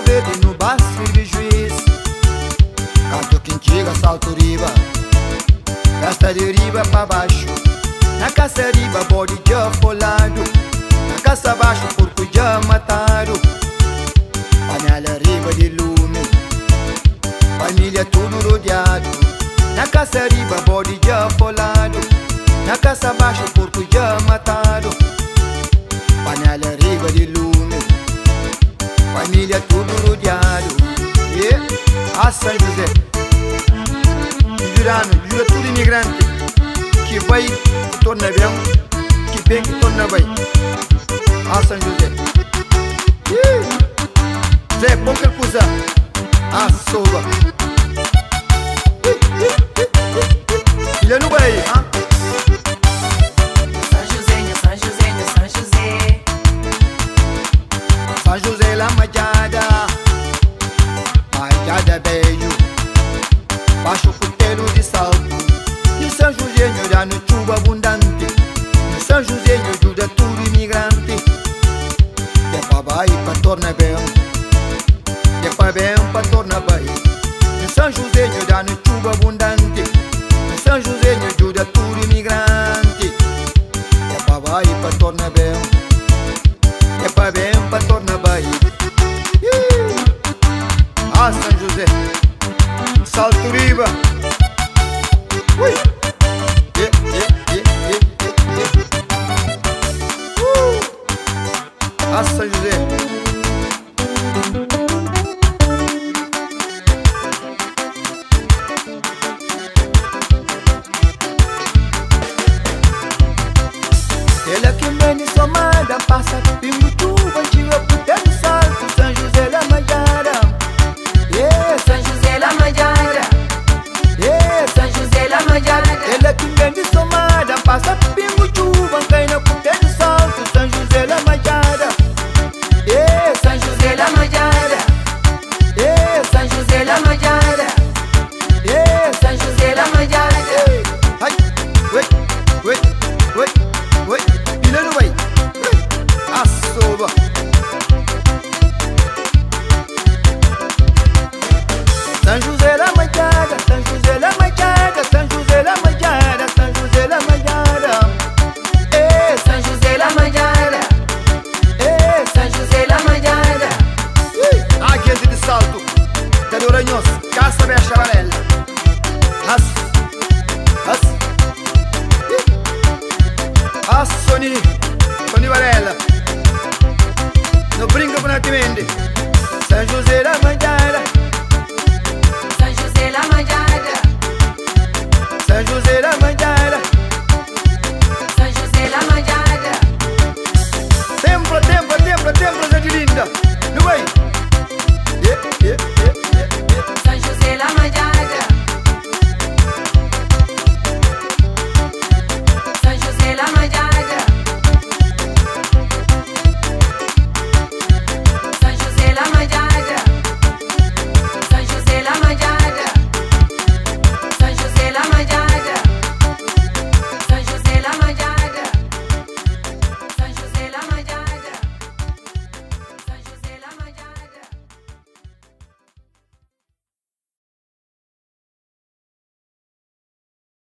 Verde no Baço de Juiz, Canto Quintiga, Salto Riba, Casta de riba pra baixo, na caça riba bode já folado, na caça baixo porco já matado, panela riba de lume, família tudo rodeado, na caça riba bode já folado, na caça baixo porco já matado, panela riba de lume, família tudo rodeado. E a São José, jurando, jura tudo imigrante, que vai que torna bem, que bem que torna bem. A São José, Zé, qualquer coisa, a soba. Ele não vai, hein? São José la Majada, Majada beijo, baixo cutelo de salto. E São José dá no chuva abundante, e São José ajuda tudo imigrante. De pra baixo pra tornar bem, de pra bem pra tornar bem. E São José dá no chuva abundante, e São José ajuda tudo imigrante. De pra baixo pra tornar bem, é pra bem pra tornar bem. Ah, São José, Salto Riba. Ui. Ah, São José. Ela que vem somada, passa pingo tuba, tira pro teu salto. São José la Majada, São José la Majada, São José la Majada. Ela que vem somada, passa pingo tuba, cai no teu salto. São José la Majada, São José la Majada, São José la Majada, São José la Majada. Ai, oi, oi, oi, oi. Ele não vai, a soba. São José la Majada, São José la Majada, São José la Majada, São José la Majada. São José la Majada, São José la Majada. A gente de Salto, da Louranhos, caça mexa